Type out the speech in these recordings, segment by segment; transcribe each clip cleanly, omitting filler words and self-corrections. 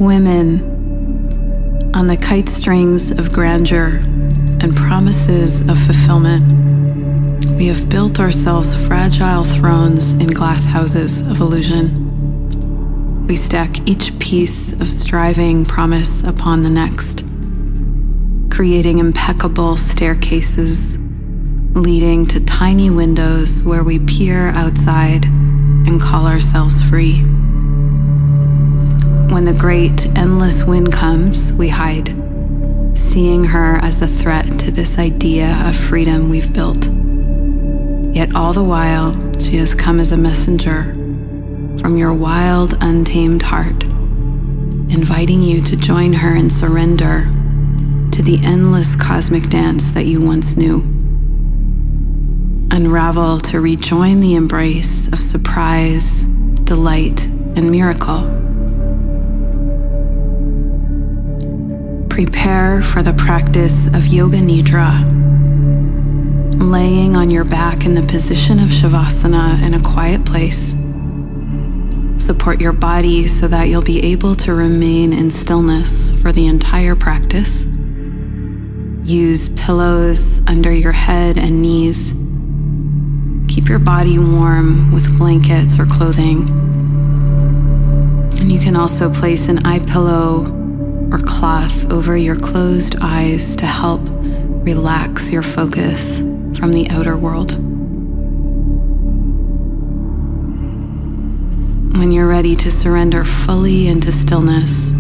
Women, on the kite strings of grandeur and promises of fulfillment, we have built ourselves fragile thrones in glass houses of illusion. We stack each piece of striving promise upon the next, creating impeccable staircases leading to tiny windows where we peer outside and call ourselves free. When the great, endless wind comes, we hide, seeing her as a threat to this idea of freedom we've built. Yet all the while, she has come as a messenger from your wild, untamed heart, inviting you to join her in surrender to the endless cosmic dance that you once knew. Unravel to rejoin the embrace of surprise, delight, and miracle. Prepare for the practice of Yoga Nidra, laying on your back in the position of Shavasana in a quiet place. Support your body so that you'll be able to remain in stillness for the entire practice. Use pillows under your head and knees. Keep your body warm with blankets or clothing. And you can also place an eye pillow or cloth over your closed eyes to help relax your focus from the outer world. When you're ready to surrender fully into stillness,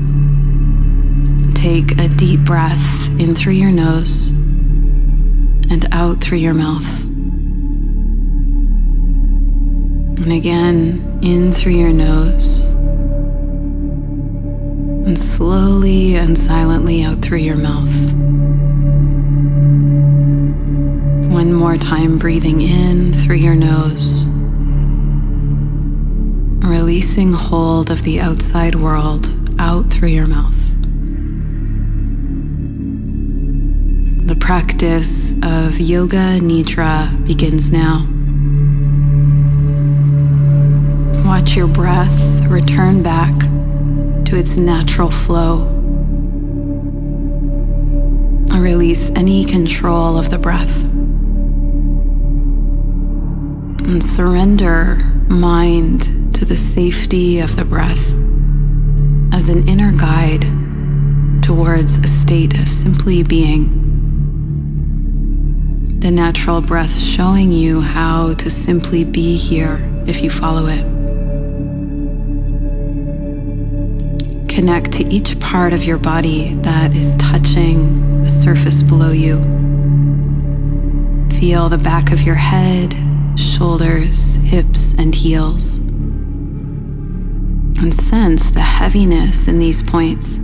take a deep breath in through your nose and out through your mouth. And again, in through your nose, and slowly and silently out through your mouth. One more time, breathing in through your nose, releasing hold of the outside world out through your mouth. The practice of Yoga Nidra begins now. Watch your breath return back to its natural flow. Release any control of the breath. And surrender mind to the safety of the breath as an inner guide towards a state of simply being. The natural breath showing you how to simply be here if you follow it. Connect to each part of your body that is touching the surface below you. Feel the back of your head, shoulders, hips, and heels. And sense the heaviness in these points.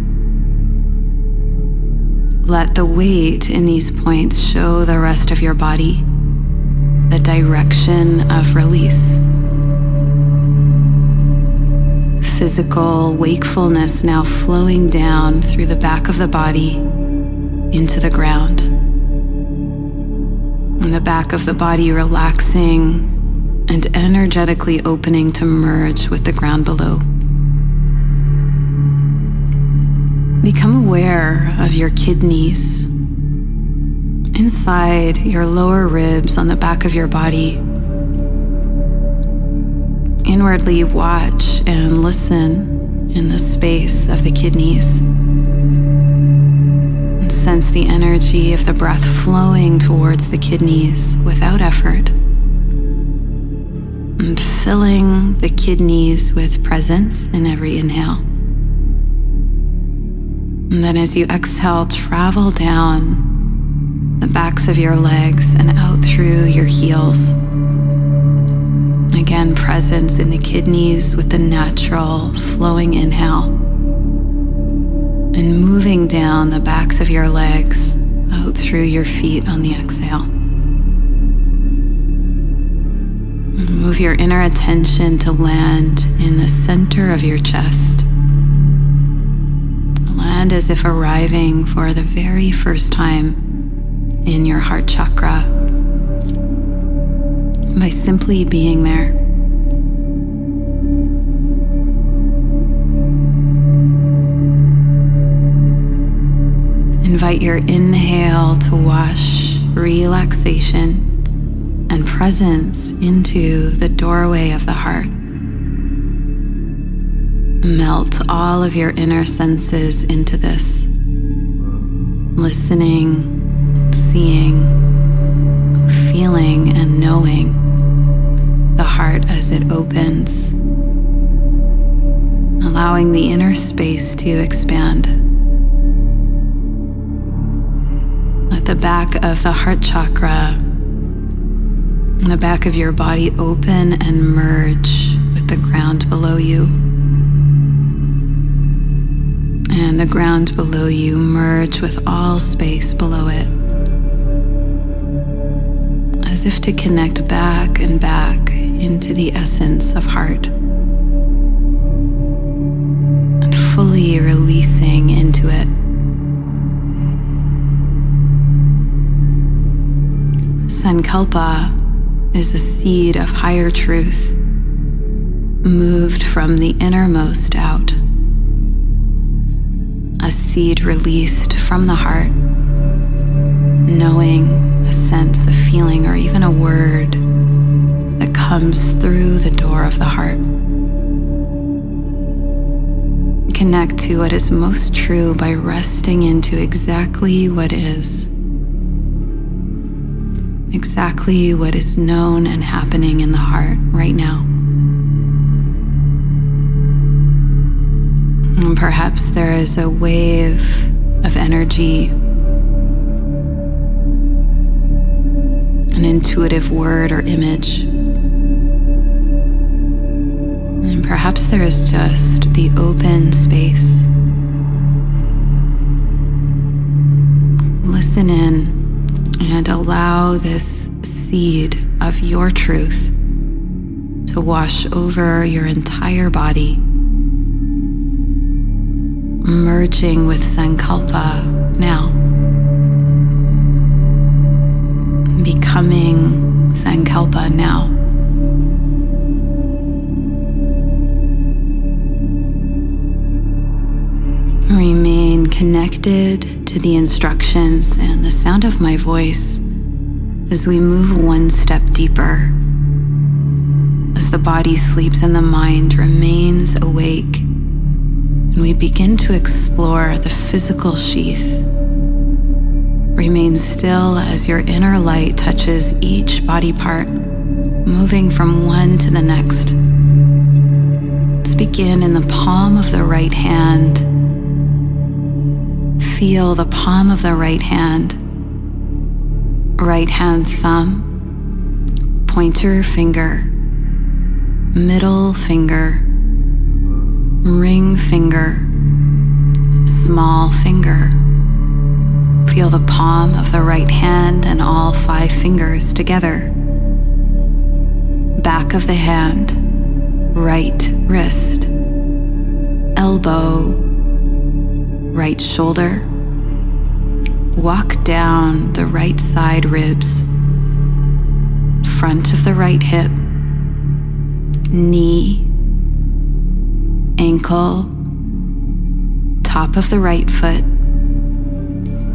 Let the weight in these points show the rest of your body the direction of release. Physical wakefulness now flowing down through the back of the body into the ground. And the back of the body relaxing and energetically opening to merge with the ground below. Become aware of your kidneys inside your lower ribs on the back of your body. Inwardly watch and listen in the space of the kidneys. And sense the energy of the breath flowing towards the kidneys without effort. And filling the kidneys with presence in every inhale. And then as you exhale, travel down the backs of your legs and out through your heels. Again, presence in the kidneys with the natural flowing inhale. And moving down the backs of your legs out through your feet on the exhale. And move your inner attention to land in the center of your chest. Land as if arriving for the very first time in your heart chakra by simply being there. invite your inhale to wash relaxation and presence into the doorway of the heart. Melt all of your inner senses into this, listening, seeing, feeling, and knowing the heart as it opens, allowing the inner space to expand. Let the back of the heart chakra and the back of your body open and merge with the ground below you. And the ground below you merge with all space below it, as if to connect back and back into the essence of heart, and fully releasing into it. Sankalpa is a seed of higher truth, moved from the innermost out. A seed released from the heart, knowing, a sense, a feeling, or even a word that comes through the door of the heart. Connect to what is most true by resting into exactly what is. Exactly what is known and happening in the heart right now. And perhaps there is a wave of energy, an intuitive word or image. And perhaps there is just the open space. Listen in and allow this seed of your truth to wash over your entire body, merging with Sankalpa now, becoming Sankalpa now. Remain connected to the instructions and the sound of my voice as we move one step deeper, as the body sleeps and the mind remains awake, and we begin to explore the physical sheath. Remain still as your inner light touches each body part, moving from one to the next. Let's begin in the palm of the right hand. Feel the palm of the right hand thumb, pointer finger, middle finger, ring finger, small finger. Feel the palm of the right hand and all 5 fingers together. Back of the hand, right wrist, elbow, right shoulder. Walk down the right side ribs, front of the right hip, knee, ankle, top of the right foot,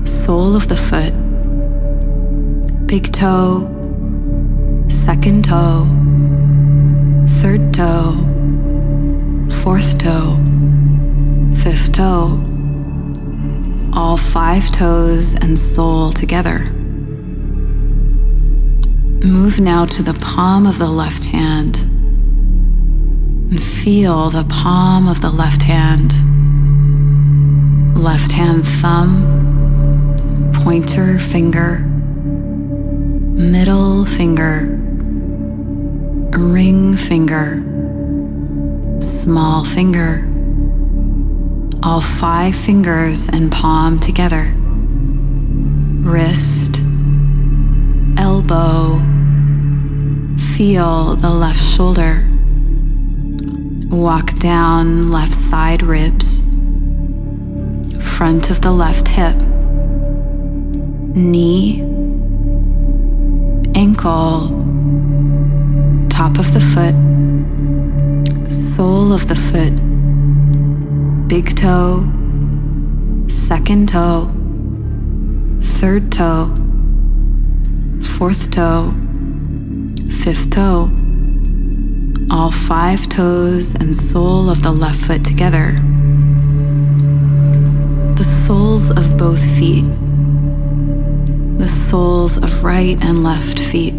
sole of the foot, big toe, second toe, third toe, fourth toe, fifth toe, all 5 toes and sole together. Move now to the palm of the left hand and feel the palm of the left hand thumb, pointer finger, middle finger, ring finger, small finger, all 5 fingers and palm together. Wrist, elbow, feel the left shoulder. Walk down left side ribs, front of the left hip, knee, ankle, top of the foot, sole of the foot, big toe, second toe, third toe, fourth toe, fifth toe, all 5 toes and sole of the left foot together, the soles of both feet, the soles of right and left feet,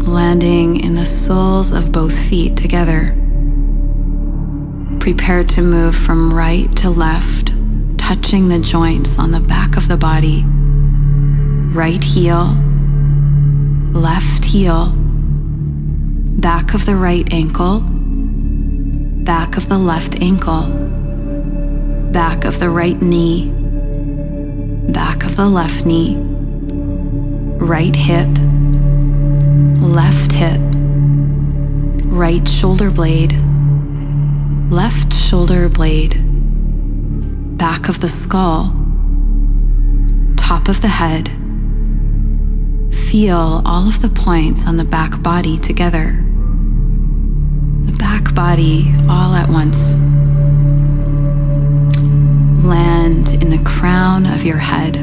landing in the soles of both feet together. Prepare to move from right to left, touching the joints on the back of the body. Right heel, left heel, back of the right ankle, back of the left ankle, back of the right knee, back of the left knee, right hip, left hip, right shoulder blade, left shoulder blade, back of the skull, top of the head. Feel all of the points on the back body together. The back body all at once. Land in the crown of your head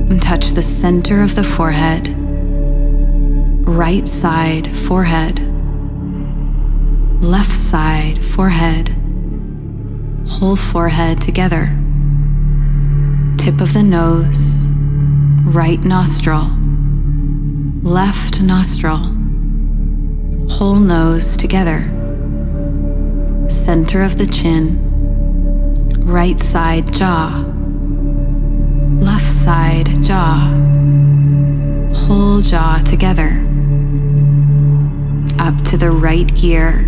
and touch the center of the forehead, right side forehead, left side forehead, whole forehead together, tip of the nose, right nostril, left nostril, whole nose together, center of the chin, right side jaw, left side jaw, whole jaw together, up to the right ear.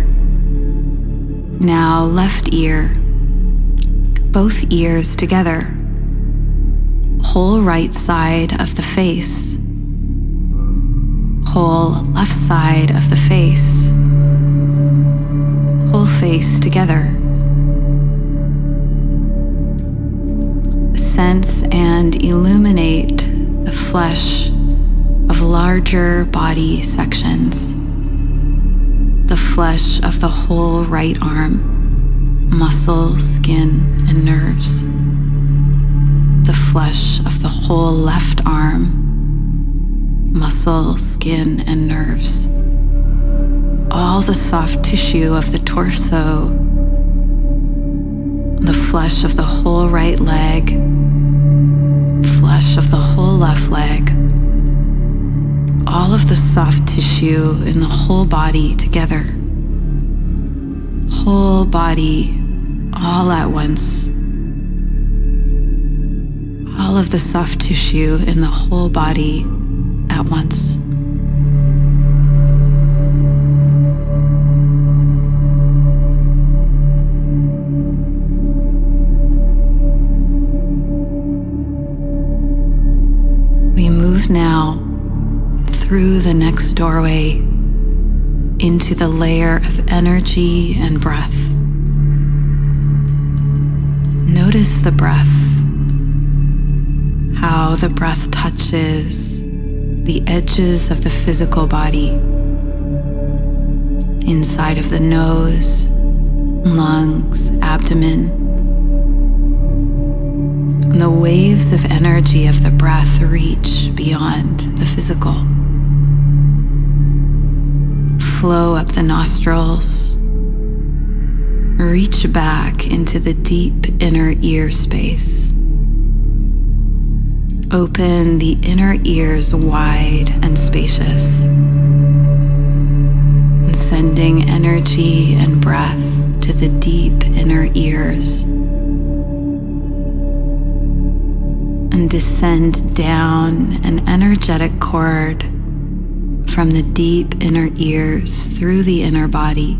Now left ear, both ears together, whole right side of the face, whole left side of the face, whole face together. Sense and illuminate the flesh of larger body sections. The flesh of the whole right arm, muscle, skin, and nerves. The flesh of the whole left arm, muscle, skin, and nerves. All the soft tissue of the torso, the flesh of the whole right leg, flesh of the whole left leg. All of the soft tissue in the whole body together. Whole body all at once. All of the soft tissue in the whole body at once. We move now through the next doorway into the layer of energy and breath. Notice the breath, how the breath touches the edges of the physical body, inside of the nose, lungs, abdomen. And the waves of energy of the breath reach beyond the physical. Flow up the nostrils, reach back into the deep inner ear space. Open the inner ears wide and spacious, and sending energy and breath to the deep inner ears, and descend down an energetic cord from the deep inner ears through the inner body,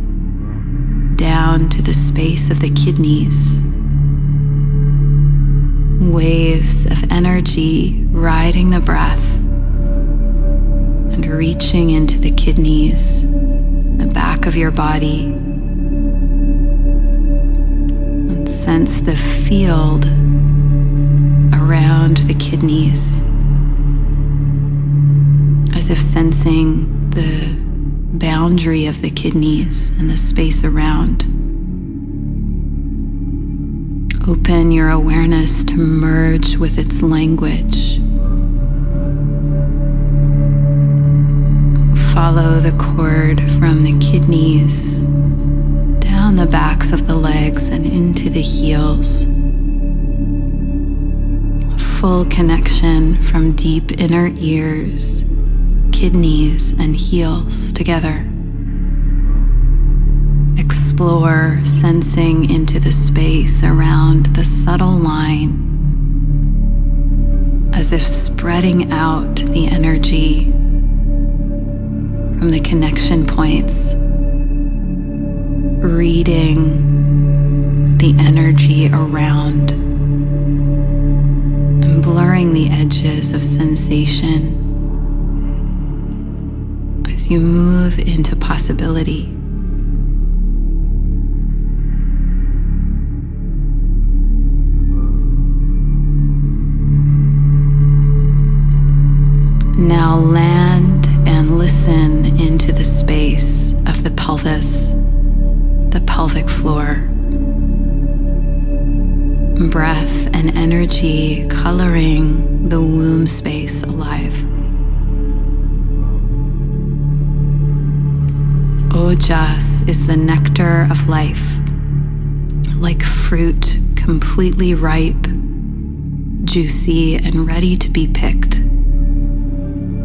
down to the space of the kidneys. Waves of energy riding the breath and reaching into the kidneys, the back of your body, and sense the field around the kidneys, as if sensing the boundary of the kidneys and the space around. Open your awareness to merge with its language. Follow the cord from the kidneys, down the backs of the legs and into the heels. Full connection from deep inner ears, kidneys, and heels together. Explore sensing into the space around the subtle line, as if spreading out the energy from the connection points, reading the energy around and blurring the edges of sensation as you move into possibility. Now land and listen into the space of the pelvis, the pelvic floor. Breath and energy coloring the womb space alive. Ojas is the nectar of life, like fruit completely ripe, juicy, and ready to be picked.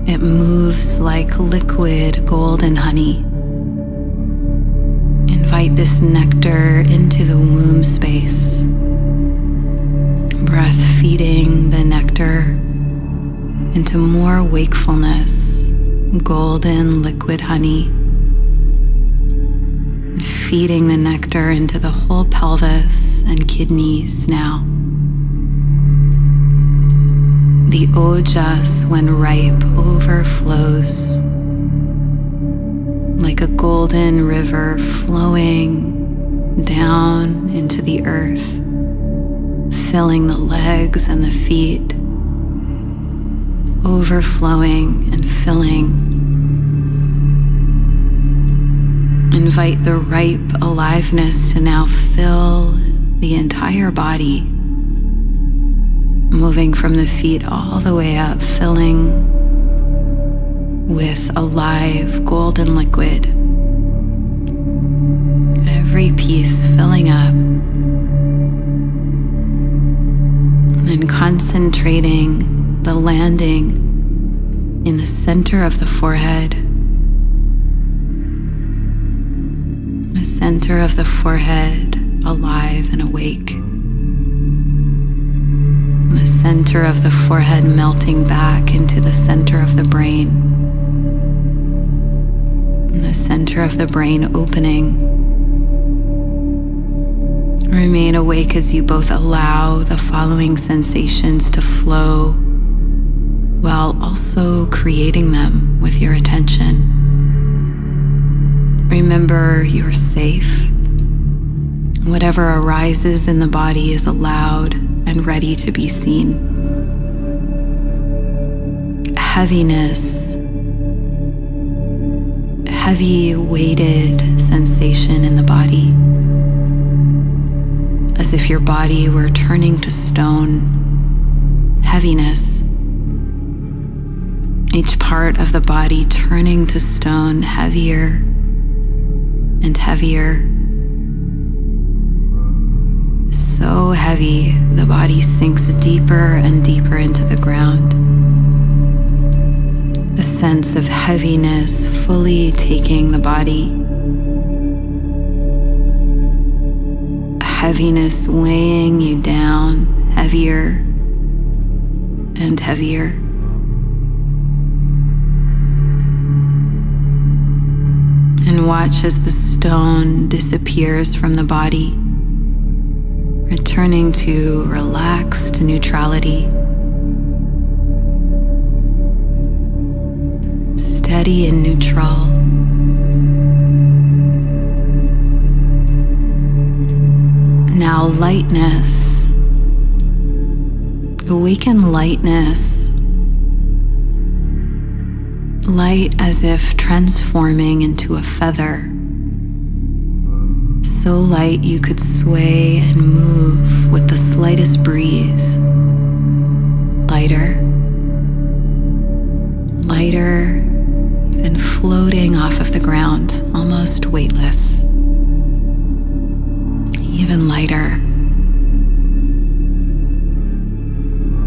It moves like liquid golden honey. Invite this nectar into the womb space. Breath feeding the nectar into more wakefulness, golden liquid honey. And feeding the nectar into the whole pelvis and kidneys now. The ojas, when ripe, overflows like a golden river flowing down into the earth, filling the legs and the feet, overflowing and filling. Invite the ripe aliveness to now fill the entire body, moving from the feet all the way up, filling with alive golden liquid. Every piece filling up. And concentrating the landing in the center of the forehead. The center of the forehead alive and awake. The center of the forehead melting back into the center of the brain. And the center of the brain opening. Remain awake as you both allow the following sensations to flow while also creating them with your attention. Remember, you're safe. Whatever arises in the body is allowed and ready to be seen. Heaviness, heavy weighted sensation in the body, as if your body were turning to stone. Heaviness, each part of the body turning to stone, heavier and heavier. So heavy, the body sinks deeper and deeper into the ground. A sense of heaviness fully taking the body. Heaviness weighing you down, heavier and heavier. And watch as the stone disappears from the body, returning to relaxed neutrality. Steady and neutral. Now lightness. Awaken lightness. Light as if transforming into a feather. so light you could sway and move with the slightest breeze. Lighter, lighter, even floating off of the ground, almost weightless. Even lighter.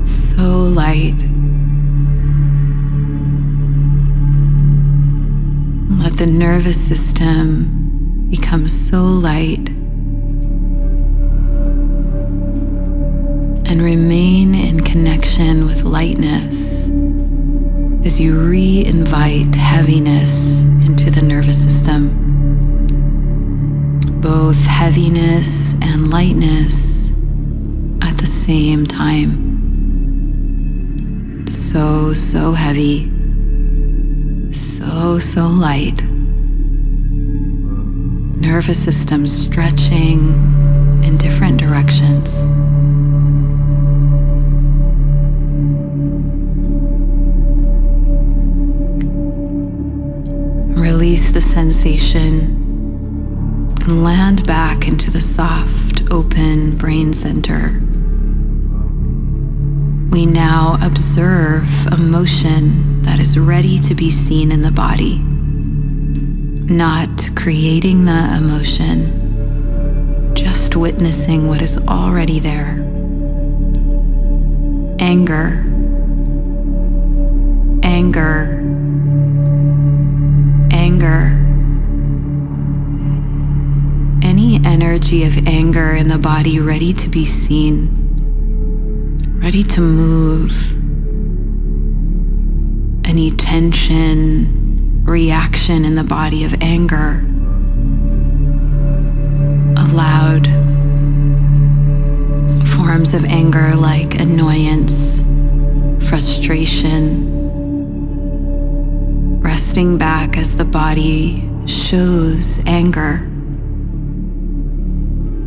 So light. Let the nervous system become so light and remain in connection with lightness as you re-invite heaviness into the nervous system. Both heaviness and lightness at the same time. So heavy, so light. Nervous system stretching in different directions. Release the sensation and land back into the soft, open brain center. We now observe a motion that is ready to be seen in the body, not creating the emotion, just witnessing what is already there. Anger, anger, anger. Any energy of anger in the body ready to be seen, ready to move. Any tension, reaction in the body of anger allowed. Forms of anger like annoyance, frustration, resting back as the body shows anger.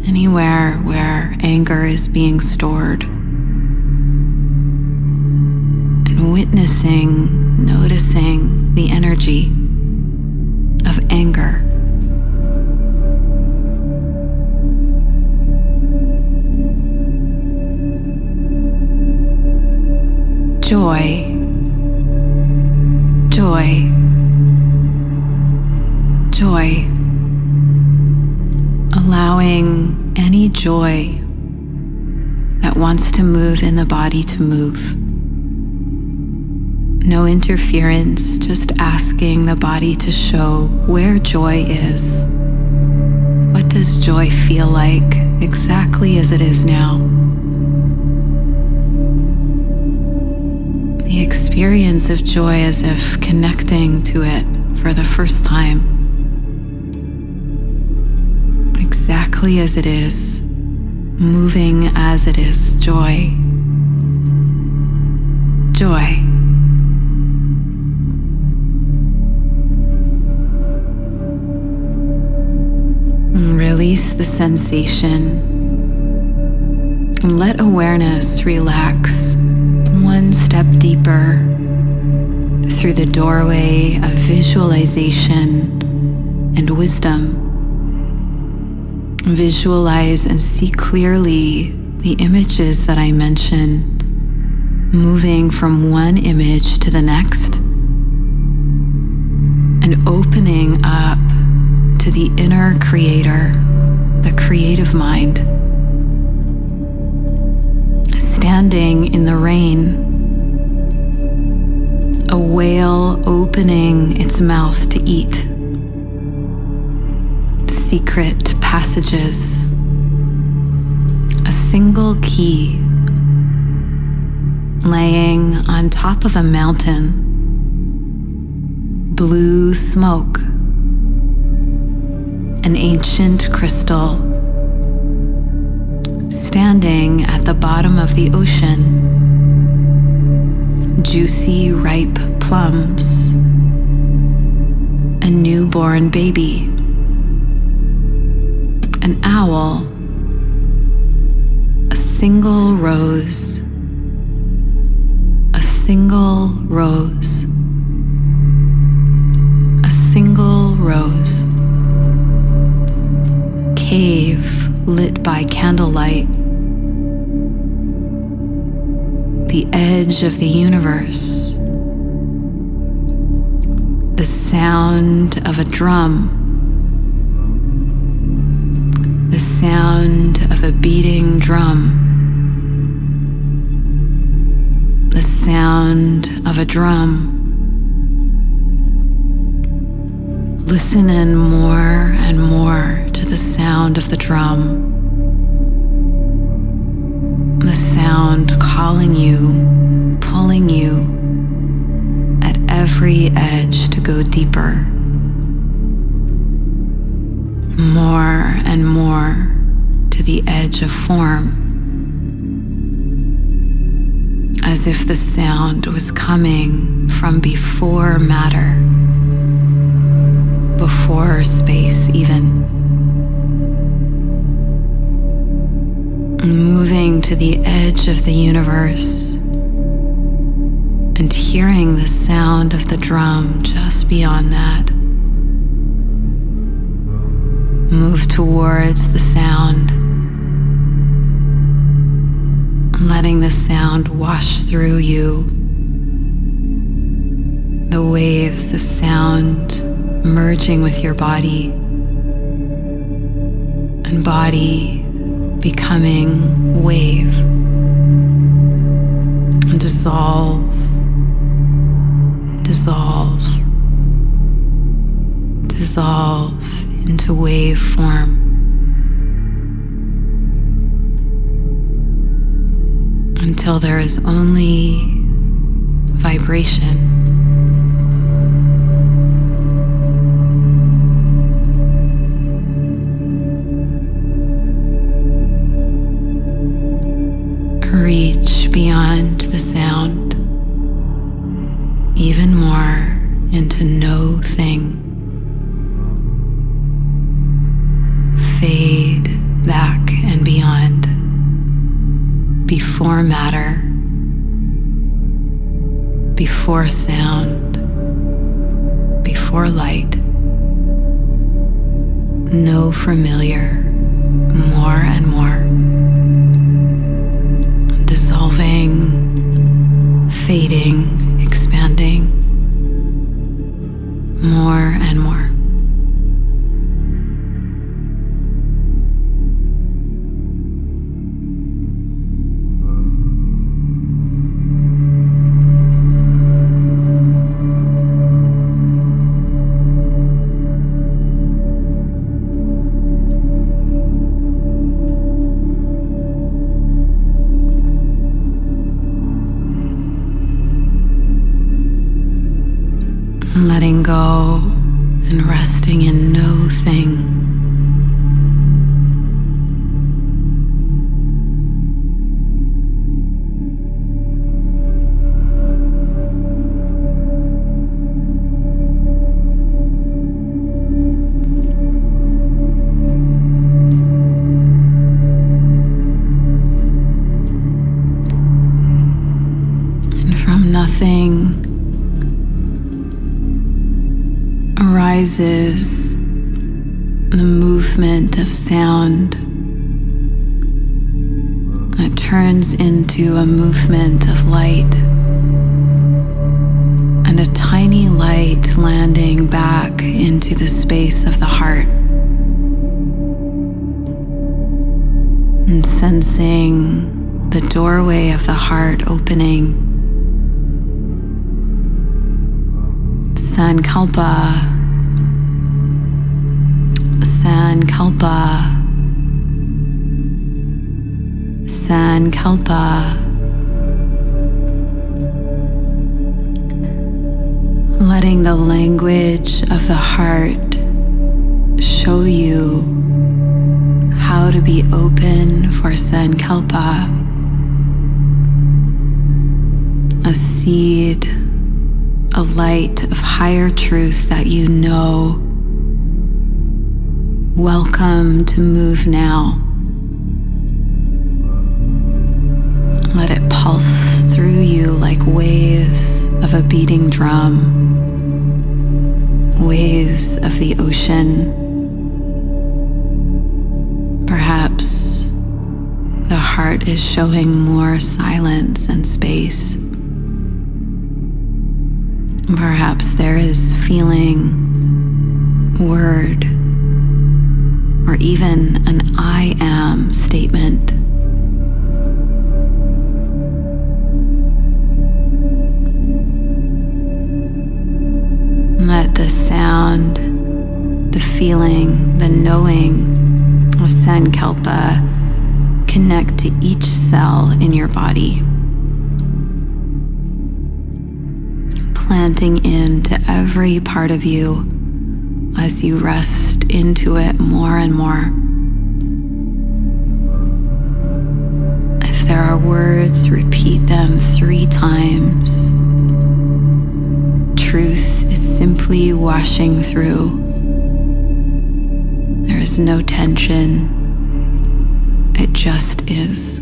Anywhere where anger is being stored. And witnessing, noticing the energy of anger. Joy, joy, joy. Allowing any joy that wants to move in the body to move. No interference, just asking the body to show where joy is. What does joy feel like exactly as it is now? The experience of joy as if connecting to it for the first time. Exactly as it is, moving as it is, joy, joy. And release the sensation and let awareness relax one step deeper through the doorway of visualization and wisdom. Visualize and see clearly the images that I mentioned, moving from one image to the next and opening up to the inner creator, the creative mind. Standing in the rain, a whale opening its mouth to eat. Secret passages, a single key laying on top of a mountain, blue smoke, an ancient crystal standing at the bottom of the ocean, juicy ripe plums, a newborn baby, an owl, a single rose, a single rose, a single rose, cave lit by candlelight, the edge of the universe, the sound of a drum, the sound of a beating drum, the sound of a drum. Listen in more and more to the sound of the drum. The sound calling you, pulling you at every edge to go deeper. More and more to the edge of form. As if the sound was coming from before matter, before space even. Moving to the edge of the universe and hearing the sound of the drum just beyond that. Move towards the sound, letting the sound wash through you. The waves of sound merging with your body, and body becoming wave, and dissolve, dissolve, dissolve into wave form. Until there is only vibration. Reach beyond the sound, even more into no thing. Fade back and beyond, before matter, before sound, before light. No familiar, more and more. Dissolving, fading, expanding, more and more. Letting go and resting in no thing. And from nothing arises the movement of sound that turns into a movement of light, and a tiny light landing back into the space of the heart, and sensing the doorway of the heart opening. Sankalpa, Sankalpa, Sankalpa. Letting the language of the heart show you how to be open for Sankalpa, a seed, a light of higher truth that you know. Welcome to move now. Let it pulse through you like waves of a beating drum, waves of the ocean, perhaps the heart is showing more silence and space. Perhaps there is feeling, word, or even an I am statement. Let the sound, the feeling, the knowing of Sankalpa connect to each cell in your body, planting into every part of you as you rest into it more and more. If there are words, repeat them 3 times. Truth is simply washing through. There is no tension. It just is.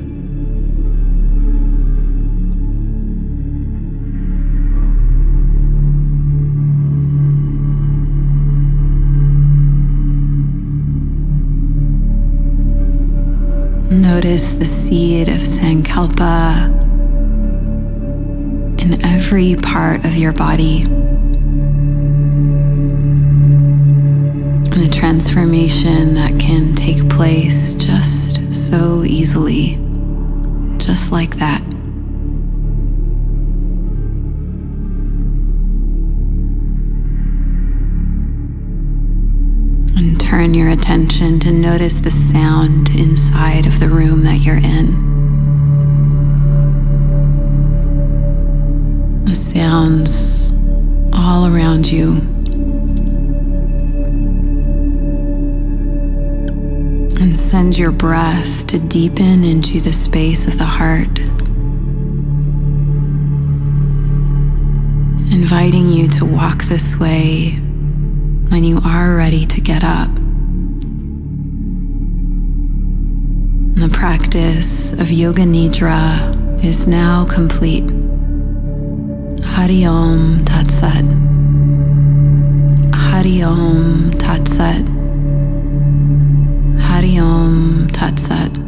Notice the seed of Sankalpa in every part of your body. The transformation that can take place just so easily, just like that. And turn your attention to notice the sound inside of the room that you're in. The sounds all around you. And send your breath to deepen into the space of the heart, inviting you to walk this way when you are ready to get up. The practice of Yoga Nidra is now complete. Hari Om Tat Sat. Hari Om Tat Sat. Hari Om Tat Sat.